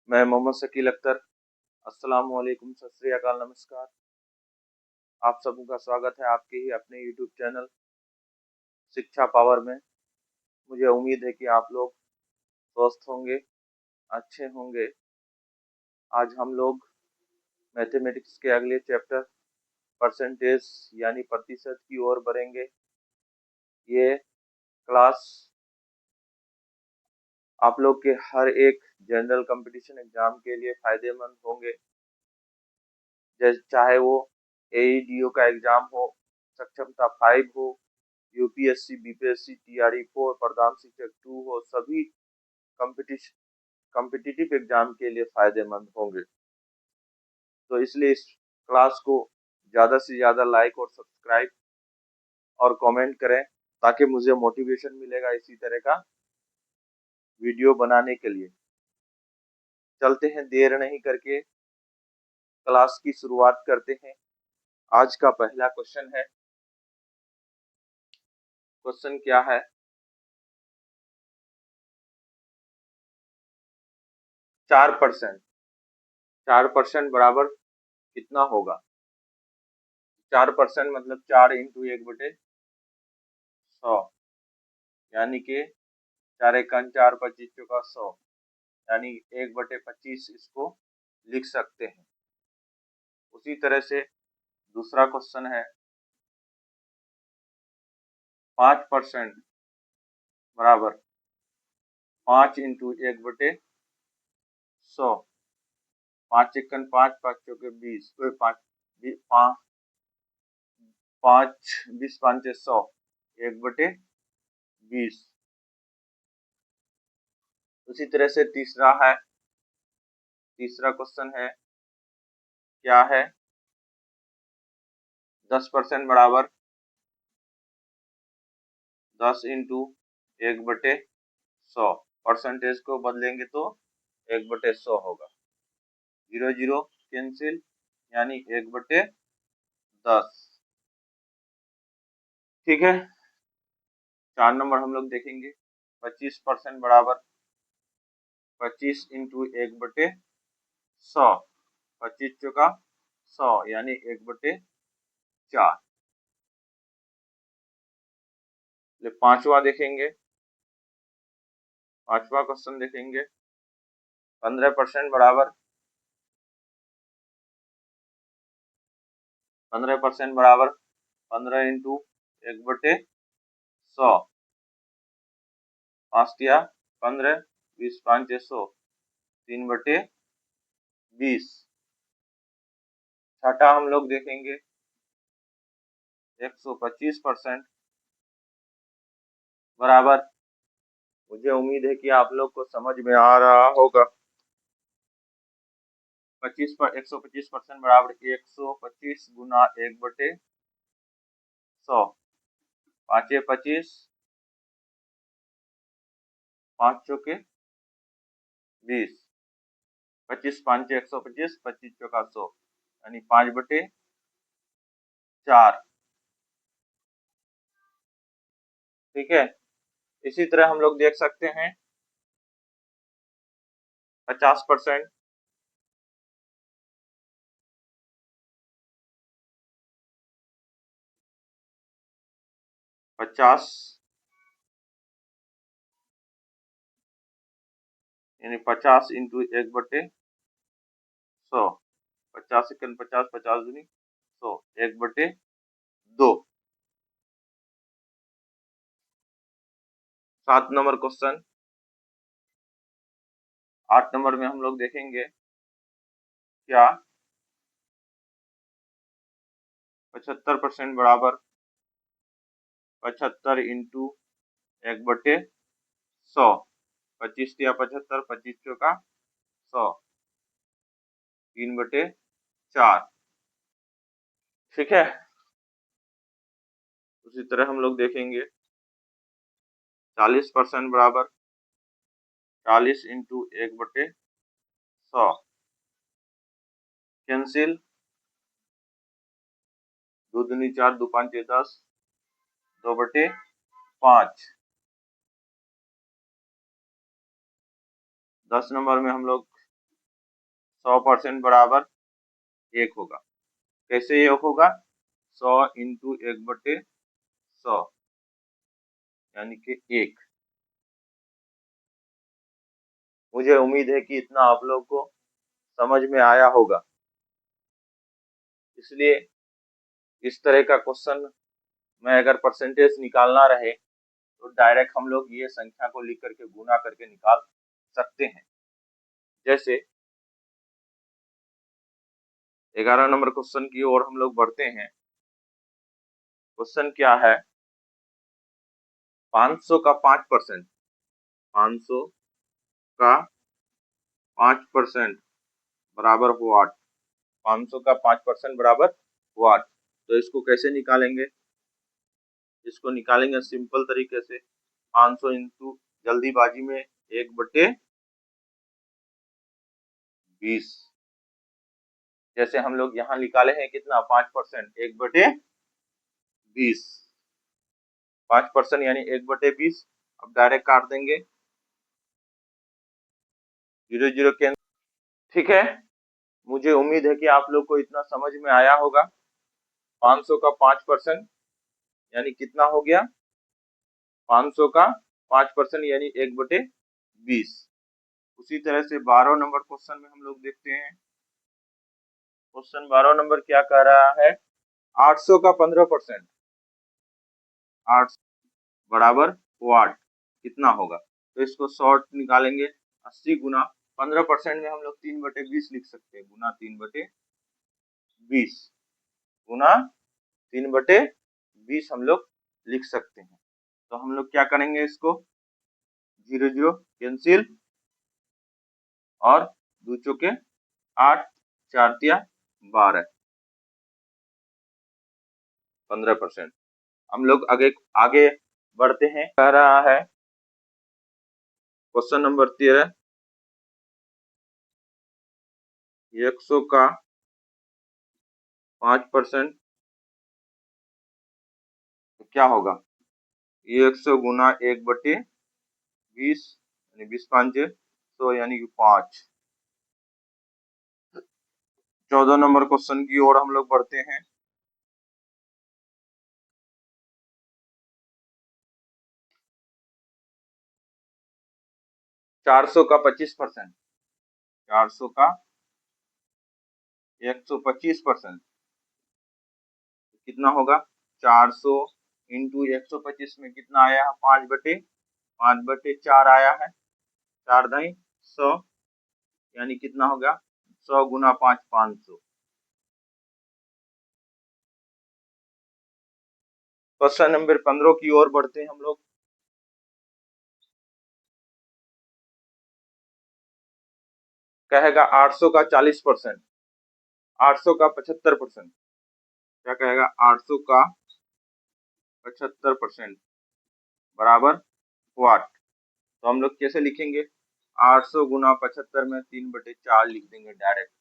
मैं मोहम्मद शकील अख्तर। अस्सलाम वालेकुम, सत श्री अकाल, नमस्कार। आप सबों का स्वागत है आपके ही अपने यूट्यूब चैनल शिक्षा पावर में। मुझे उम्मीद है कि आप लोग स्वस्थ होंगे, अच्छे होंगे। आज हम लोग मैथमेटिक्स के अगले चैप्टर परसेंटेज यानी प्रतिशत की ओर बढ़ेंगे। ये क्लास आप लोग के हर एक जनरल कंपटीशन एग्जाम के लिए फायदेमंद होंगे, जैसे चाहे वो एईडीओ का एग्जाम हो, सक्षमता 5 हो, यूपीएससी, बीपीएससी, टीआरई 4, प्रधान शिक्षक 2 हो, सभी कॉम्पिटिटिव एग्जाम के लिए फायदेमंद होंगे। तो इसलिए इस क्लास को ज़्यादा से ज़्यादा लाइक और सब्सक्राइब और कमेंट करें, ताकि मुझे मोटिवेशन मिलेगा इसी तरह का वीडियो बनाने के लिए। चलते हैं, देर नहीं करके क्लास की शुरुआत करते हैं। आज का पहला क्वेश्चन है। क्वेश्चन क्या है? 4%। 4% बराबर कितना होगा? 4% मतलब 4 × 1/100, यानी कि 4 × 4 = 25, 100, यानी 1/25 इसको लिख सकते हैं। उसी तरह से दूसरा क्वेश्चन है। 5% बराबर 5 × 1/100। 5 × 5, 5 × 20, 5 20 5 100, 1/20। उसी तरह से तीसरा क्वेश्चन है, क्या है? 10% बराबर 10 × 1/100। परसेंटेज को बदलेंगे तो 1/100 होगा। 0 0 कैंसिल, यानी 1/10। ठीक है। 4 नंबर हम लोग देखेंगे। 25% बराबर 25 × 1/100। 25 चौका 100, यानी 1/4। पांचवा देखेंगे। पांचवा क्वेश्चन देखेंगे। 15% बराबर 15 × 1/100। 5 दिया 15, 20 5 100, 3/20। छठा हम लोग देखेंगे। 125% बराबर, मुझे उम्मीद है कि आप लोग को समझ में आ रहा होगा। 125% बराबर 125 गुना 1/100। 5 25, 5 चौके 20, 25 5 125, 25 चौका 100, यानी 5/4। ठीक है। इसी तरह हम लोग देख सकते हैं 50%। 50 यानी 50 × 1/100। 50 × 50, 50 दूनी 100, 1/2। 7 नंबर क्वेश्चन। 8 नंबर में हम लोग देखेंगे, क्या 75% बराबर 75 × 1/100। 25 दिया 75, 25 चौका 100, 3/4। ठीक है। उसी तरह हम लोग देखेंगे 40% बराबर 40 × 1/100। कैंसिल, 2 दूनी 4, 2 5 10, 2/5। 10 नंबर में हम लोग 100% बराबर 1 होगा। कैसे ये होगा? 100 इंटू 1/100 यानी कि 1। मुझे उम्मीद है कि इतना आप लोग को समझ में आया होगा। इसलिए इस तरह का क्वेश्चन में अगर परसेंटेज निकालना रहे तो डायरेक्ट हम लोग ये संख्या को लिख करके गुना करके निकाल सकते हैं। जैसे 11 नंबर क्वेश्चन की ओर हम लोग बढ़ते हैं। क्वेश्चन क्या है? 500 का 5%, 500 का 5% बराबर व्हाट? 500 का 5% बराबर व्हाट? तो इसको कैसे निकालेंगे? इसको निकालेंगे सिंपल तरीके से, 500 इंटू जल्दीबाजी में 1/20। जैसे हम लोग यहाँ निकाले हैं कितना? 5%, 1/20, 5% यानी 1/20। अब डायरेक्ट काट देंगे, 0 0 के। ठीक है, मुझे उम्मीद है कि आप लोग को इतना समझ में आया होगा। 500 का 5% यानी कितना हो गया? 500 का 5% यानी 1/20। उसी तरह से 12 नंबर क्वेश्चन में हम लोग देखते हैं। क्वेश्चन 12 नंबर क्या कह रहा है? 800 का 15%, 8 बराबर व्हाट? कितना होगा? तो इसको शॉर्ट निकालेंगे, 80 गुना 15% में हम लोग 3/20 लिख सकते हैं, गुना 3/20, गुना 3/20 हम लोग लिख सकते हैं। तो हम लोग क्या करेंगे? इसको 0 0 कैंसिल और 2 चौके 8, 4 तिया 12, 15%। हम लोग आगे आगे बढ़ते हैं। कह रहा है क्वेश्चन नंबर 13, 100 का 5% तो क्या होगा? 100 गुना 1/20 यानी 20 5 100 यानी कि 5। 14 नंबर क्वेश्चन की ओर हम लोग बढ़ते हैं। चार सौ का 25%, 400 का 125% कितना होगा? 400 इंटू 125 में कितना आया है? 5/4 आया है, 4 दाई 100 यानी कितना होगा? 100 गुना 5 500। क्वेश्चन नंबर 15 की ओर बढ़ते हैं हम लोग। कहेगा 800 का 40%, 800 का 75%। क्या कहेगा? 800 का 75% बराबर व्हाट? तो हम लोग कैसे लिखेंगे? 800 गुना 75 में 3/4 लिख देंगे डायरेक्ट।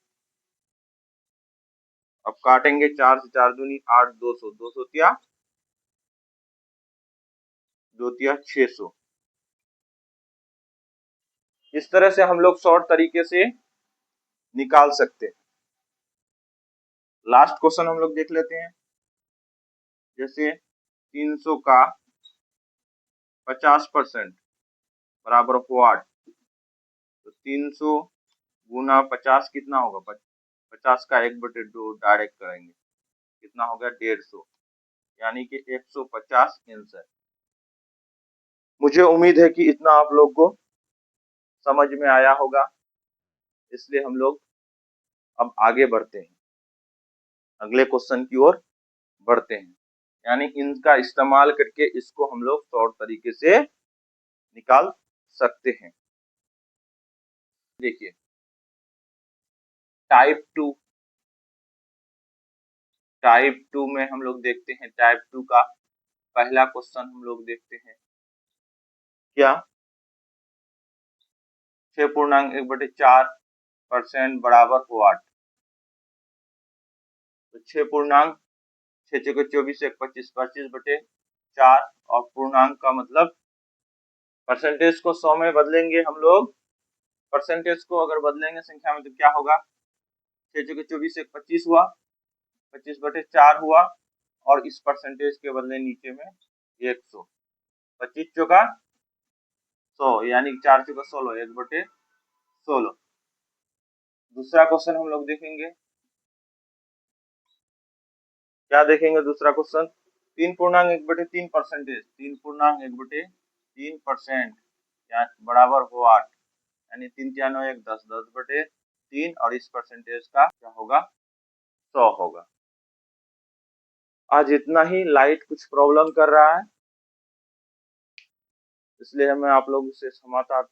अब काटेंगे, 4 से 4 दूनी 8, 200, 200 तिया 2 तिया 600। इस तरह से हम लोग शॉर्ट तरीके से निकाल सकते हैं। लास्ट क्वेश्चन हम लोग देख लेते हैं। जैसे 300 का 50% बराबर व्हाट? तो 300 गुना 50 कितना होगा? 50 का 1/2 डायरेक्ट करेंगे, कितना हो गया? 150 यानी कि 150 आंसर। मुझे उम्मीद है कि इतना आप लोग को समझ में आया होगा। इसलिए हम लोग अब आगे बढ़ते हैं, अगले क्वेश्चन की ओर बढ़ते हैं। यानी इनका इस्तेमाल करके इसको हम लोग शॉर्ट तरीके से निकाल सकते हैं। देखिए टाइप टू में हम लोग देखते हैं। टाइप टू का पहला क्वेश्चन हम लोग देखते हैं। क्या? 6.1/4% बराबर व्हाट? तो 6 6 6 24 1 25, 25/4 और पूर्णांक का मतलब परसेंटेज को 100 में बदलेंगे हम लोग परसेंटेज को अगर बदलेंगे संख्या में तो क्या होगा, 6 चौके 24, 1 25 हुआ, 25/4 हुआ, और इस परसेंटेज के बदले नीचे में 100, 25 चौका 100 यानी 4 चौका 16, 1/16। दूसरा क्वेश्चन हम लोग देखेंगे, क्या देखेंगे दूसरा क्वेश्चन, 3.1/3 परसेंटेज, 3.1/3% बराबर हो 8, यानी 3 3 1 10, 10/3, और इस परसेंटेज का क्या होगा, 100 होगा। आज इतना ही, लाइट कुछ प्रॉब्लम कर रहा है, इसलिए मैं आप लोगों से समाचार